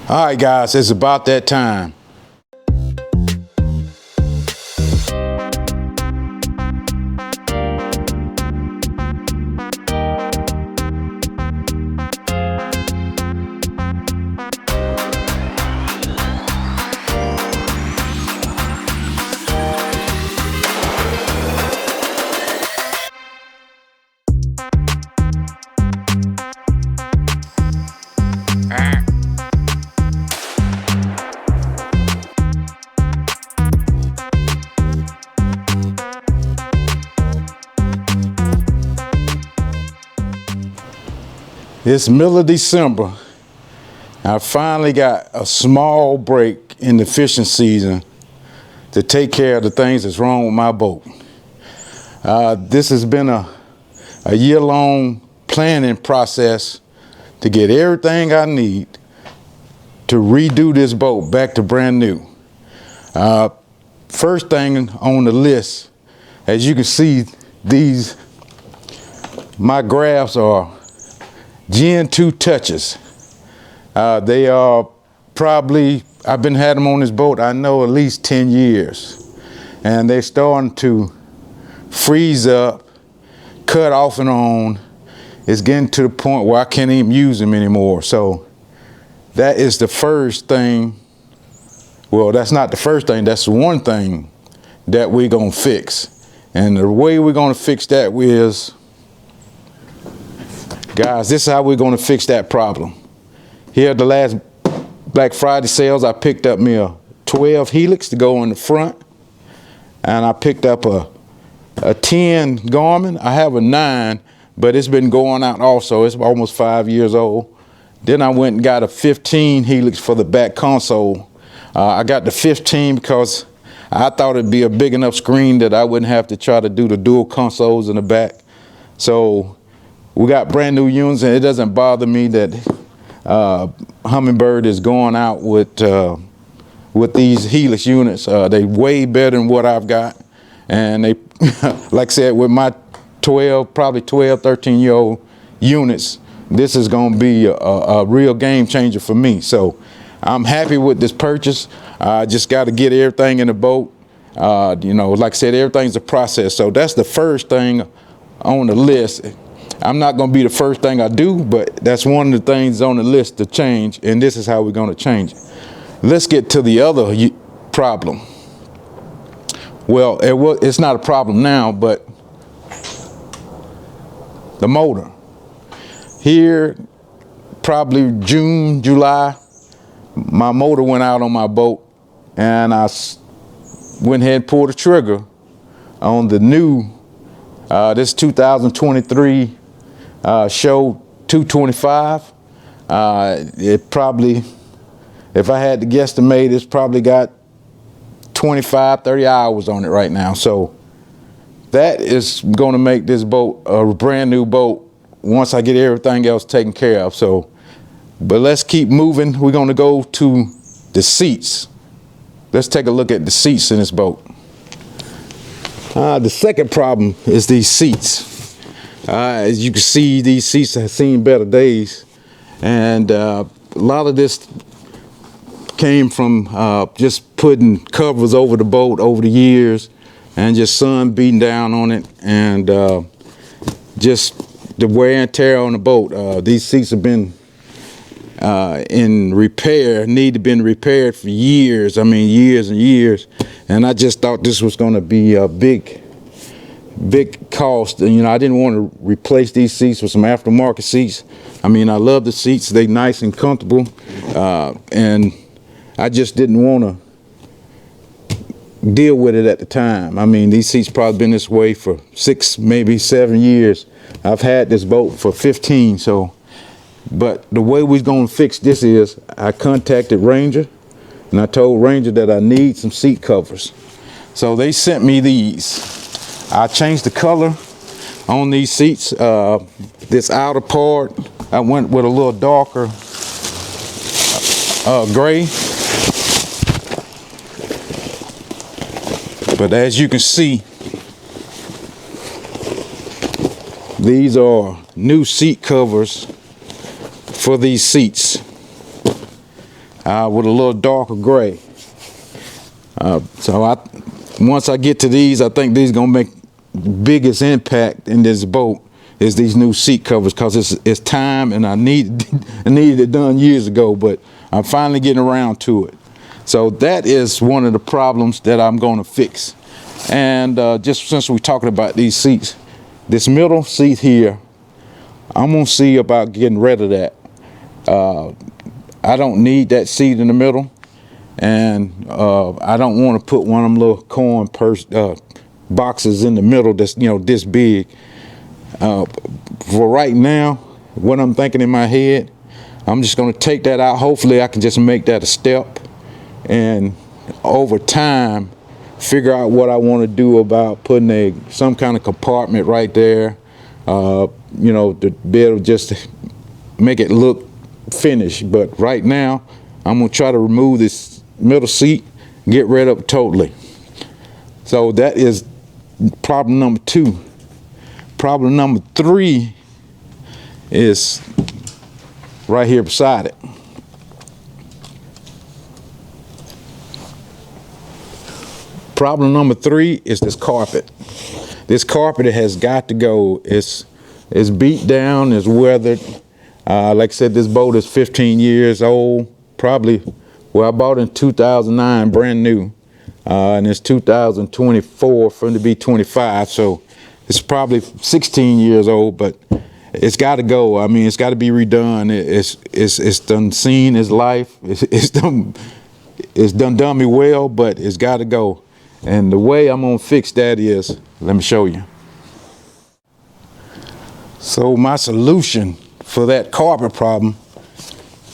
All right, guys, it's about that time. It's middle of December. I finally got a small break in the fishing season to take care of the things that's wrong with my boat. This has been a year-long planning process to get everything I need to redo this boat back to brand new. First thing on the list, as you can see, my graphs are Gen 2 touches. They are probably, I've been had them on this boat, I know at least 10 years. And they're starting to freeze up, cut off and on. It's getting to the point where I can't even use them anymore. So that is the first thing. Well, that's not the first thing, that's the one thing that we're gonna fix. And the way we're gonna fix that is, guys, this is how we're gonna fix that problem. Here at the last Black Friday sales, I picked up me a 12 Helix to go in the front. And I picked up a 10 Garmin. I have a 9, but it's been going out also. It's almost 5 years old. Then I went and got a 15 Helix for the back console. I got the 15 because I thought it'd be a big enough screen that I wouldn't have to try to do the dual consoles in the back. So we got brand new units, and it doesn't bother me that Humminbird is going out with these Helix units. They way better than what I've got. And they, like I said, with my 12, probably 12, 13-year-old units, this is gonna be a real game changer for me. So I'm happy with this purchase. I just gotta get everything in the boat. You know, like I said, everything's a process. So that's the first thing on the list. I'm not gonna be the first thing I do, but that's one of the things on the list to change, and this is how we're gonna change it. Let's get to the other problem. Well, it's not a problem now, but the motor. Here, probably June, July, my motor went out on my boat, and I went ahead and pulled the trigger on the new, this 2023 show 225. It probably, if I had to guesstimate, it's probably got 25, 30 hours on it right now. So that is going to make this boat a brand new boat once I get everything else taken care of. So, but let's keep moving. We're going to go to the seats. Let's take a look at the seats in this boat. The second problem is these seats. As you can see, these seats have seen better days, and a lot of this came from just putting covers over the boat over the years, and just sun beating down on it, and just the wear and tear on the boat. These seats have been in repair, need to been repaired for years. I mean, years and years. And I just thought this was going to be a big cost. And, you know, I didn't want to replace these seats with some aftermarket seats. I mean, I love the seats. They nice and comfortable. And I just didn't want to deal with it at the time. I mean, these seats probably been this way for 6, maybe 7 years. I've had this boat for 15, so. But the way we're gonna fix this is, I contacted Ranger, and I told Ranger that I need some seat covers. So they sent me these. I changed the color on these seats. This outer part, I went with a little darker gray. But as you can see, these are new seat covers for these seats. with a little darker gray. Once I get to these, I think these gonna make the biggest impact in this boat is these new seat covers, because it's time, and I needed it done years ago, but I'm finally getting around to it. So that is one of the problems that I'm going to fix. And just since we're talking about these seats, this middle seat here, I'm going to see about getting rid of that. I don't need that seat in the middle, and I don't want to put one of them little corn boxes in the middle that's, this big. For right now, what I'm thinking in my head, I'm just going to take that out. Hopefully I can just make that a step, and over time figure out what I want to do about putting some kind of compartment right there, to be able to just make it look finished. But right now I'm going to try to remove this middle seat, get rid of it totally. So that is problem number 2. Problem number 3 is right here beside it. Problem number 3 is this carpet. This carpet has got to go. It's beat down, it's weathered. Like I said, this boat is 15 years old, probably. Well, I bought it in 2009, brand new, and it's 2024, for it to be 25, so it's probably 16 years old, but it's got to go. I mean, it's got to be redone. It's done seen its life. It's done me well, but it's got to go. And the way I'm gonna fix that is, let me show you. So my solution for that carpet problem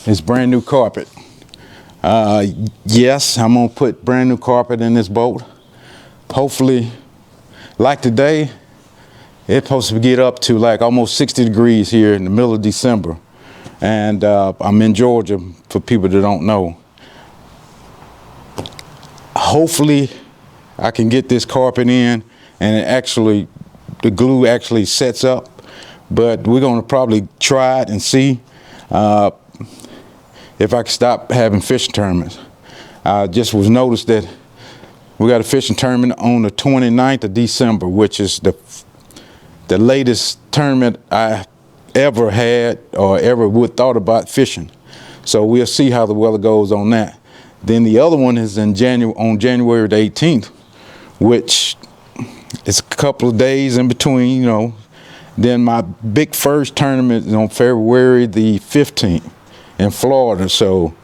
is brand new carpet. Yes, I'm gonna put brand new carpet in this boat. Hopefully, like today, it's supposed to get up to like almost 60 degrees here in the middle of December. And I'm in Georgia, for people that don't know. Hopefully I can get this carpet in and the glue actually sets up. But we're gonna probably try it and see if I can stop having fishing tournaments. I just was noticed that we got a fishing tournament on the 29th of December, which is the latest tournament I ever had or ever would thought about fishing. So we'll see how the weather goes on that. Then the other one is on January the 18th, which is a couple of days in between, Then my big first tournament is on February the 15th in Florida. So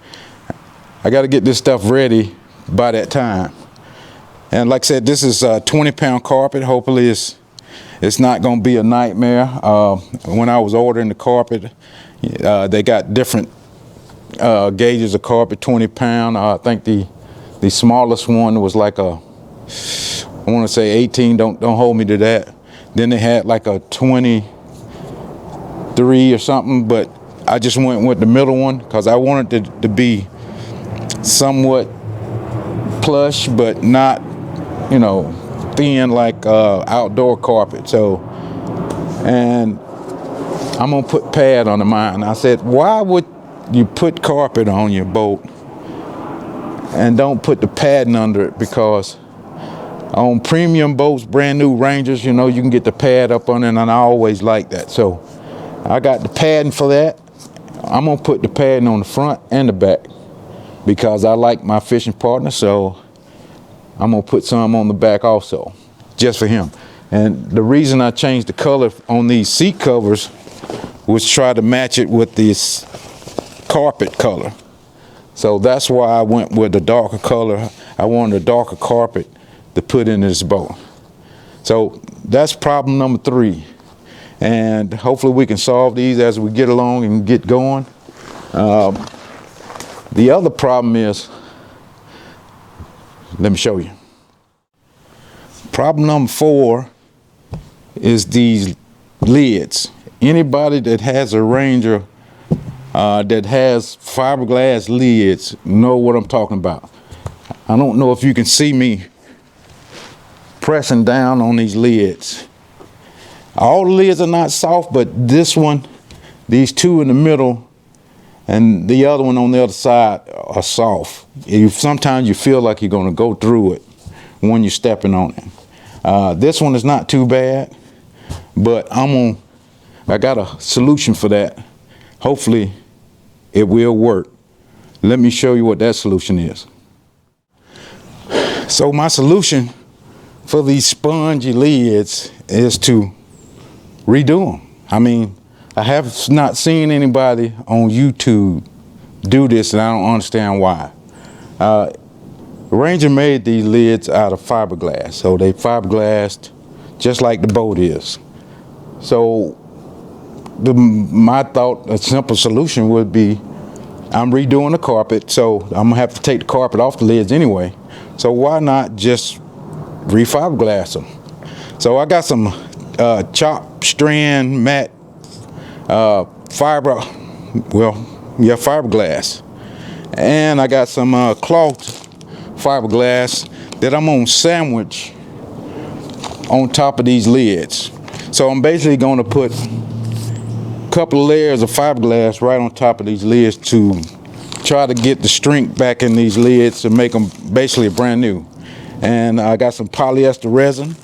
I got to get this stuff ready by that time. And like I said, this is a 20-pound carpet. Hopefully it's not going to be a nightmare. When I was ordering the carpet, they got different gauges of carpet, 20 pound. I think the smallest one was like I want to say 18, don't hold me to that. Then they had like a 23 or something, but I just went with the middle one because I wanted it to be somewhat plush, but not, thin like outdoor carpet. So, and I'm gonna put pad on mine. I said, why would you put carpet on your boat and don't put the padding under it? Because on premium boats, brand new Rangers, you can get the pad up on it, and I always like that. So I got the padding for that. I'm gonna put the padding on the front and the back because I like my fishing partner, so I'm gonna put some on the back also, just for him. And the reason I changed the color on these seat covers was try to match it with this carpet color. So that's why I went with the darker color. I wanted a darker carpet to put in this boat. So that's problem number 3. And hopefully we can solve these as we get along and get going. The other problem is, let me show you. Problem number 4 is these lids. Anybody that has a Ranger that has fiberglass lids know what I'm talking about. I don't know if you can see me pressing down on these lids. All the lids are not soft, but this one, these two in the middle, and the other one on the other side are soft. Sometimes you feel like you're gonna go through it when you're stepping on it. This one is not too bad, but I got a solution for that. Hopefully it will work. Let me show you what that solution is. So my solution for these spongy lids is to redo them. I mean, I have not seen anybody on YouTube do this, and I don't understand why. Ranger made these lids out of fiberglass, so they fiberglassed just like the boat is. So my thought, a simple solution would be, I'm redoing the carpet, so I'm gonna have to take the carpet off the lids anyway. So why not just refiberglass them? So I got some chopped strand matte fiberglass, and I got some cloth fiberglass that I'm gonna sandwich on top of these lids. So I'm basically gonna put a couple of layers of fiberglass right on top of these lids to try to get the strength back in these lids to make them basically brand new. And I got some polyester resin.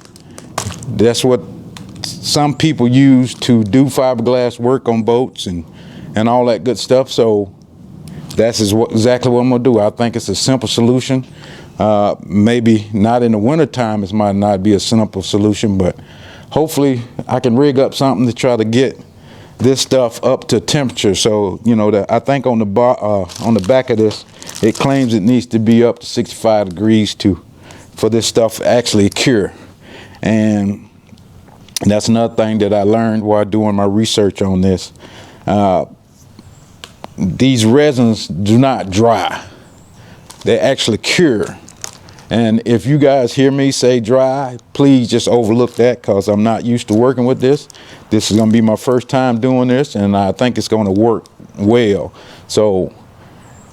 That's what some people use to do fiberglass work on boats and all that good stuff. So that's exactly what I'm gonna do. I think it's a simple solution. Maybe not in the winter time, it might not be a simple solution, but hopefully I can rig up something to try to get this stuff up to temperature. So, you know, I think on the back of this, it claims it needs to be up to 65 degrees for this stuff to actually cure. And that's another thing that I learned while doing my research on this. These resins do not dry. They actually cure. And if you guys hear me say dry, please just overlook that, because I'm not used to working with this. This is gonna be my first time doing this, and I think it's gonna work well. So,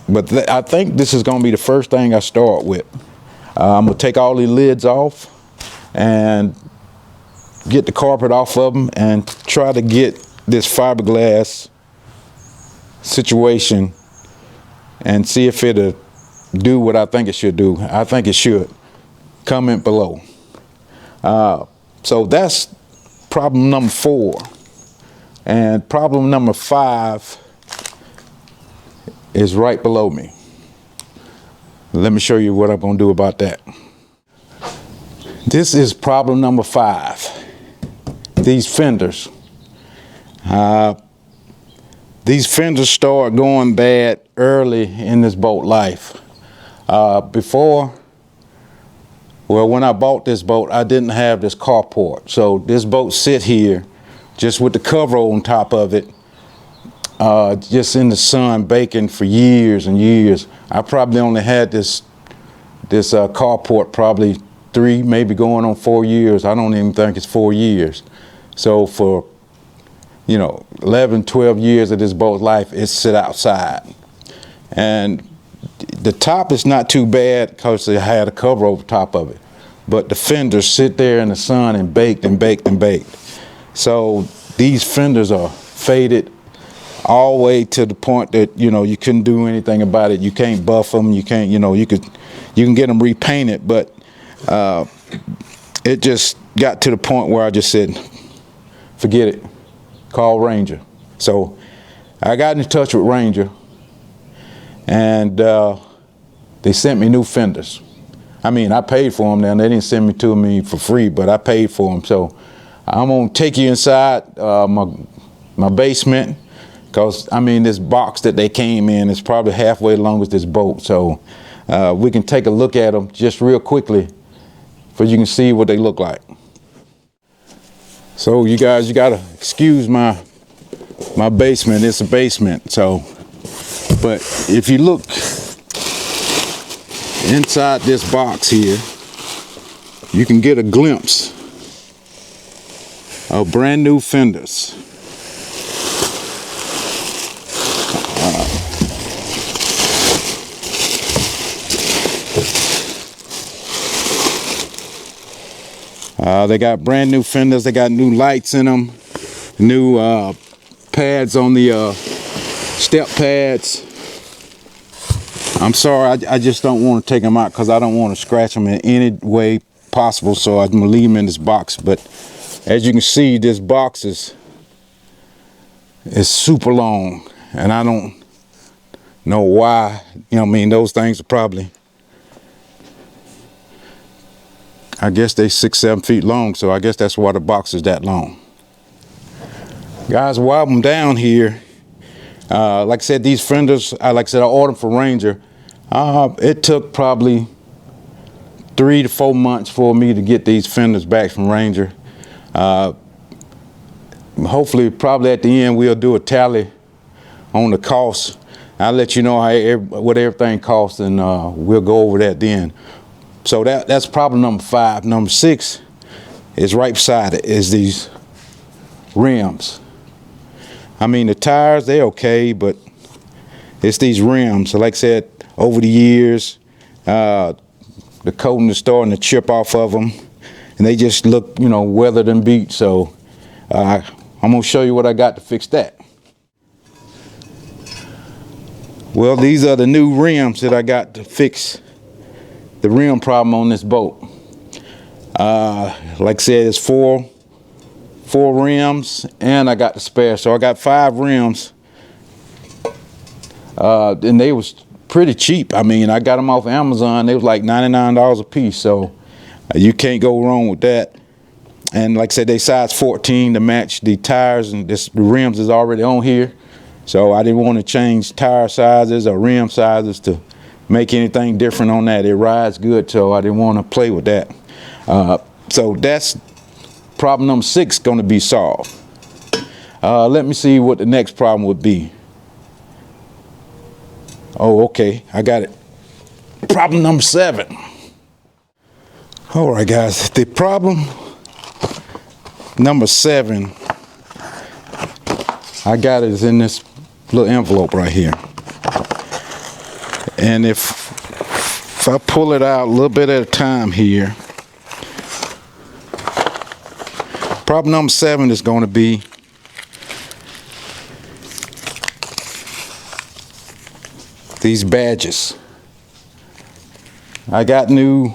but I think this is gonna be the first thing I start with. I'm gonna take all the lids off and get the carpet off of them and try to get this fiberglass situation and see if it'll do what I think it should do. I think it should. Comment below. So that's problem number 4. And problem number 5 is right below me. Let me show you what I'm gonna do about that. This is problem number 5. These fenders. These fenders start going bad early in this boat life. When I bought this boat, I didn't have this carport. So this boat sit here just with the cover on top of it, just in the sun baking for years and years. I probably only had this carport probably 3, maybe going on 4 years. I don't even think it's 4 years. So for, 11, 12 years of this boat's life, it sit outside. And the top is not too bad because it had a cover over top of it. But the fenders sit there in the sun and baked and baked and baked. So these fenders are faded all the way to the point that, you couldn't do anything about it. You can't buff them. You can't, you can get them repainted, but it just got to the point where I just said, forget it, call Ranger. So I got in touch with Ranger, and they sent me new fenders. I mean, I paid for them now. They didn't send me to me for free, but I paid for them. So I'm gonna take you inside my basement, because this box that they came in is probably halfway long as this boat. So we can take a look at them just real quickly, so you can see what they look like. So you guys, you gotta excuse my basement. It's a basement. So, but if you look inside this box here, you can get a glimpse of brand new fenders. They got brand new fenders. They got new lights in them, new pads on the step pads. I'm sorry, I just don't want to take them out because I don't want to scratch them in any way possible, so I'm gonna leave them in this box. But as you can see, this box is super long, and I don't know why. You know what I mean? Those things are probably, I guess they 6-7 feet long, so I guess that's why the box is that long. Guys, while I'm down here, like I said, these fenders, like I said, I ordered for Ranger. It took probably 3 to 4 months for me to get these fenders back from Ranger. Hopefully, probably at the end, we'll do a tally on the cost. I'll let you know what everything costs, and we'll go over that then. So that's problem number 5. Number 6 is right beside it, is these rims. I mean, the tires, they're okay, but it's these rims. So like I said, over the years, the coating is starting to chip off of them, and they just look, you know, weathered and beat. So I'm gonna show you what I got to fix that. Well, these are the new rims that I got to fix the rim problem on this boat. Like I said, it's four rims, and I got the spare, so I got 5 rims. And they was pretty cheap. I mean, I got them off Amazon. They was like $99 a piece, so you can't go wrong with that. And like I said, they size 14 to match the tires, and the rims is already on here. So I didn't want to change tire sizes or rim sizes to make anything different on that. It rides good, so I didn't want to play with that. So that's problem number 6 going to be solved. Let me see what the next problem would be. Oh, okay, I got it. Problem number 7. All right, guys, the problem number 7, I got it is in this little envelope right here. And if I pull it out a little bit at a time here, problem number 7 is going to be these badges. I got new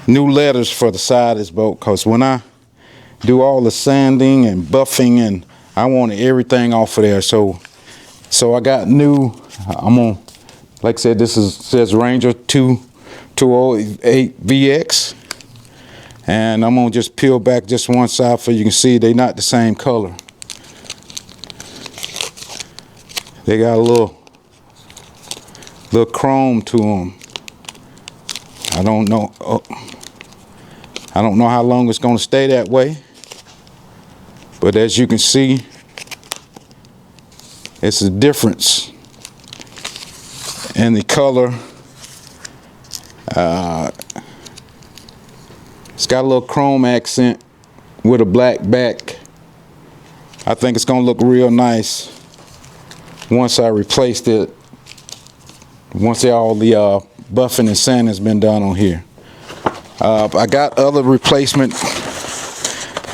letters for the side of this boat, because when I do all the sanding and buffing, and I wanted everything off of there, so I got new. I'm gonna, like I said, this says Ranger 208 VX, and I'm gonna just peel back just one side so you can see they're not the same color. They got a little chrome to them. I don't know. I don't know how long it's gonna stay that way, but as you can see, it's a difference in the color. It's got a little chrome accent with a black back. I think it's gonna look real nice once I replaced it, once all the buffing and sanding has been done on here. I got other replacement.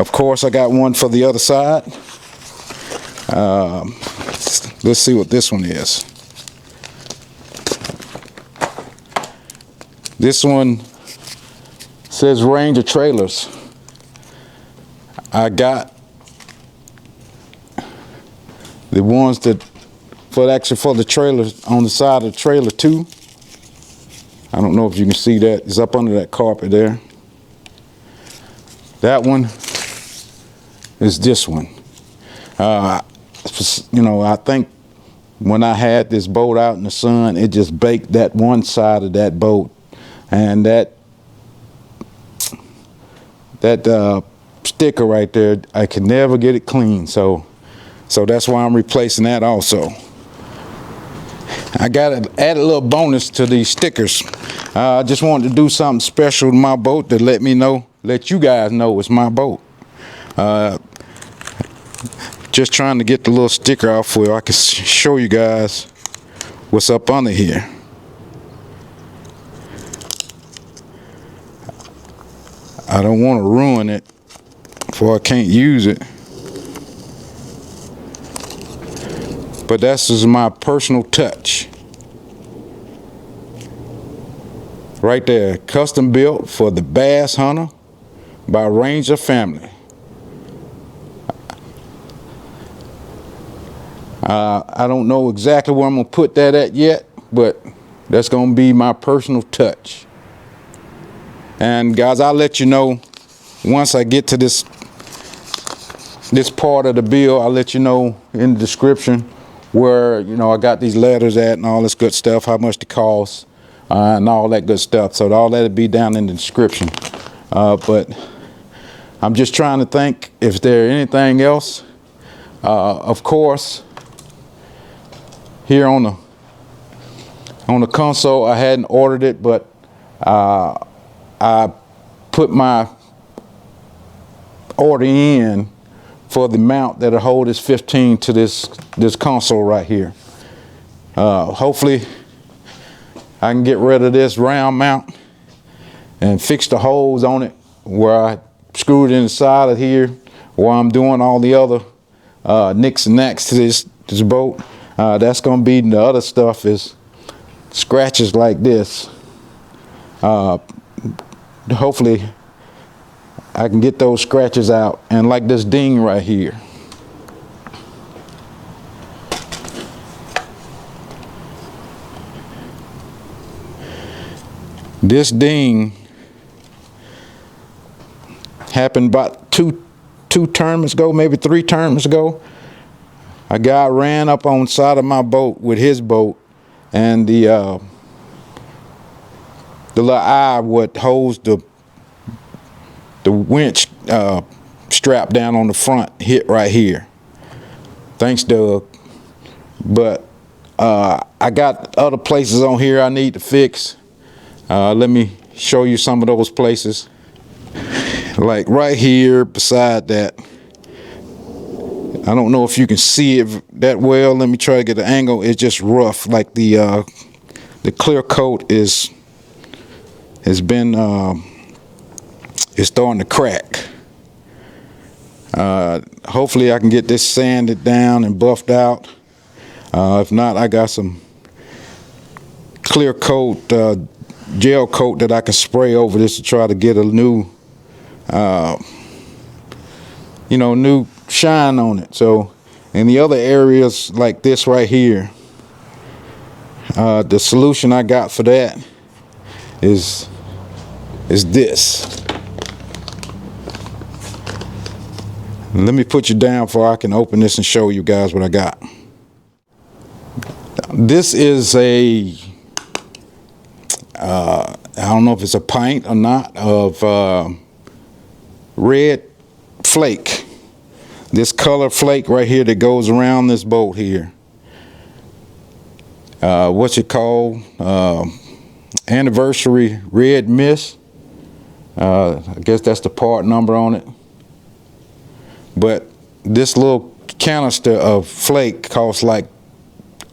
Of course, I got one for the other side. Let's see what this one is. This one says Ranger Trailers. I got the ones that for the trailers on the side of the trailer too. I don't know if you can see that. It's up under that carpet there. That one is this one. You know, I think when I had this boat out in the sun, it just baked that one side of that boat, and that sticker right there, I could never get it clean. So that's why I'm replacing that also. I got to add a little bonus to these stickers. I just wanted to do something special to my boat to let you guys know it's my boat. Just trying to get the little sticker out for you. I can show you guys what's up under here. I don't want to ruin it before I can't use it. but that's just my personal touch. Right there, custom built for the Bass Hunter by Ranger Family. I don't know exactly where I'm gonna put that at yet, but that's gonna be my personal touch. And guys, I'll let you know once I get to this part of the bill. I'll let you know in the description where, you know, I got these letters at and all this good stuff, how much it costs, and all that good stuff. So all that'll be down in the description. But I'm just trying to think if there's anything else. Of course, here on the console, I hadn't ordered it, but I put my order in for the mount that'll hold this 15 to this console right here. Hopefully I can get rid of this round mount and fix the holes on it where I screwed it inside of here, while I'm doing all the other nicks and knacks to this boat. That's gonna be the other stuff is scratches like this. Hopefully I can get those scratches out, and like this ding right here. This ding happened about two tournaments ago, maybe 3 tournaments ago. A guy ran up on the side of my boat with his boat, and the little eye what holds the winch strap down on the front hit right here. Thanks, Doug. But I got other places on here I need to fix. Let me show you some of those places. Like right here beside that. I don't know if you can see it that well. Let me try to get an angle. It's just rough. Like the clear coat is starting to crack. Hopefully I can get this sanded down and buffed out. If not, I got some clear coat, gel coat that I can spray over this to try to get a new, new shine on it. So in the other areas like this right here, the solution I got for that is this. Let me put you down before I can open this and show you guys what I got. This is a I don't know if it's a pint or not of red flake. This color flake right here that goes around this boat here. What's it called? Anniversary red mist. I guess that's the part number on it. But this little canister of flake costs like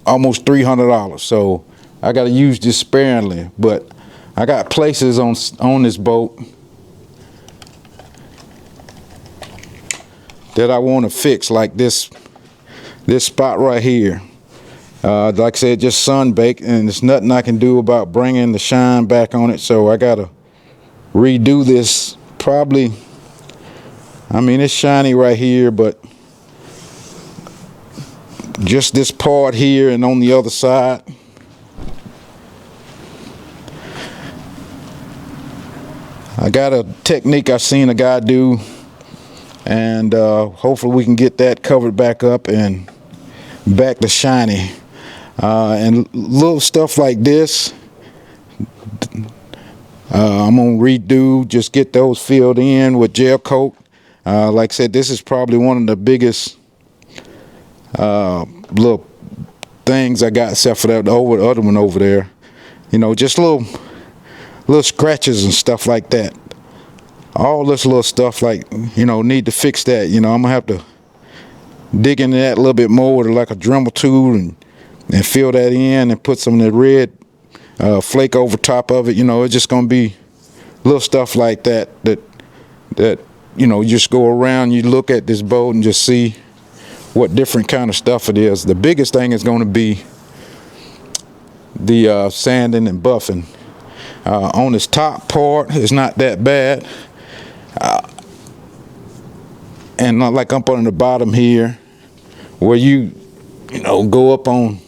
almost $300. So I got to use this sparingly. But I got places on this boat that I want to fix, like this spot right here. Like I said, just sun baked, and there's nothing I can do about bringing the shine back on it. So I gotta redo this. Probably, I mean, it's shiny right here, but just this part here and on the other side. I got a technique I've seen a guy do, and hopefully we can get that covered back up and back to shiny. And little stuff like this, I'm gonna redo, just get those filled in with gel coat. Like I said, this is probably one of the biggest little things I got, except for that the other one over there. You know, just little scratches and stuff like that. All this little stuff, like, you know, need to fix that. You know, I'm gonna have to dig into that a little bit more with like a Dremel tool and fill that in and put some of the red flake over top of it. You know, it's just gonna be little stuff like that you know, you just go around, you look at this boat and just see what different kind of stuff it is. The biggest thing is going to be the sanding and buffing. On this top part, it's not that bad. And not like up on the bottom here, where you know, go up on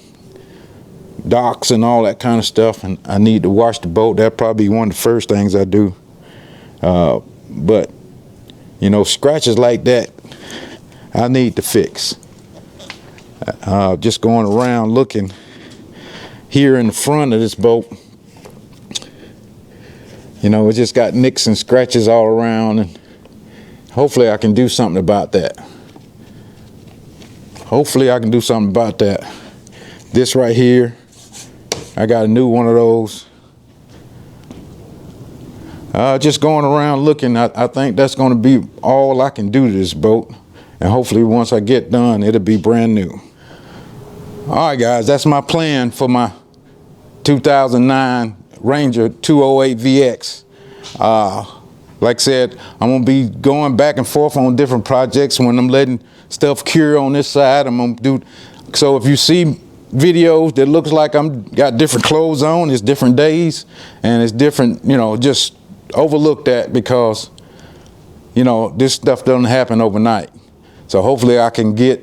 docks and all that kind of stuff, and I need to wash the boat. That'd probably be one of the first things I do. But you know, scratches like that, I need to fix. Just going around looking here in the front of this boat, you know, it just got nicks and scratches all around, and hopefully I can do something about that. Hopefully I can do something about that. This right here, I got a new one of those. Just going around looking, I think that's going to be all I can do to this boat. And hopefully once I get done, it'll be brand new. All right, guys, that's my plan for my 2009 Ranger 208 VX. Like I said, I'm going to be going back and forth on different projects. When I'm letting stuff cure on this side, I'm going to do. So if you see videos that looks like I'm got different clothes on, it's different days, and it's different, you know, just overlook that, because, you know, this stuff doesn't happen overnight. So hopefully I can get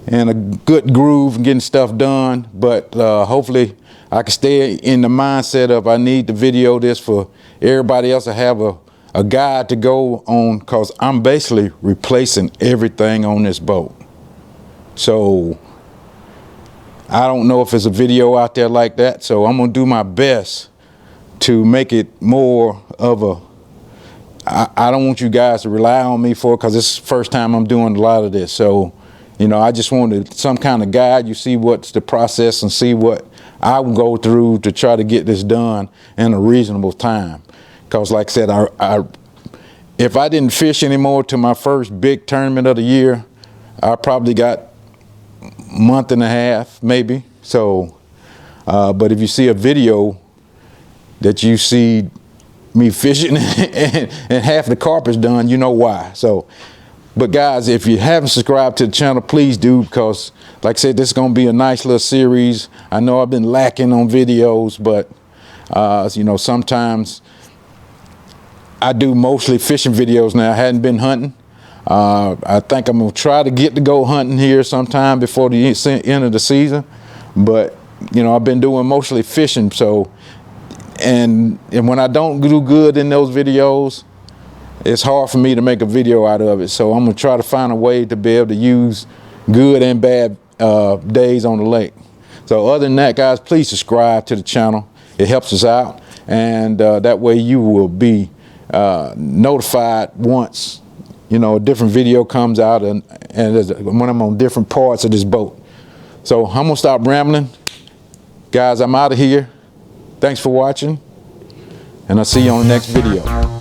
in a good groove and getting stuff done, but hopefully I can stay in the mindset of I need to video this for everybody else to have a guide to go on, because I'm basically replacing everything on this boat. So I don't know if there's a video out there like that, so I'm gonna do my best to make it more of a, I don't want you guys to rely on me for it, because it's the first time I'm doing a lot of this. So, you know, I just wanted some kind of guide. You see what's the process and see what I will go through to try to get this done in a reasonable time. Because like I said, if I didn't fish anymore to my first big tournament of the year, I probably got a month and a half, maybe. So, but if you see a video that you see me fishing and half the carpet's done, you know why. So, but guys, if you haven't subscribed to the channel, please do, because like I said, this is going to be a nice little series. I know I've been lacking on videos, but you know, sometimes I do mostly fishing videos now. I hadn't been hunting. I think I'm going to try to get to go hunting here sometime before the end of the season, but you know, I've been doing mostly fishing. So and when I don't do good in those videos, it's hard for me to make a video out of it. So I'm gonna try to find a way to be able to use good and bad days on the lake. So other than that, guys, please subscribe to the channel. It helps us out, and that way you will be notified once, you know, a different video comes out, and when I'm on different parts of this boat. So I'm gonna stop rambling, guys. I'm out of here. Thanks for watching, and I'll see you on the next video.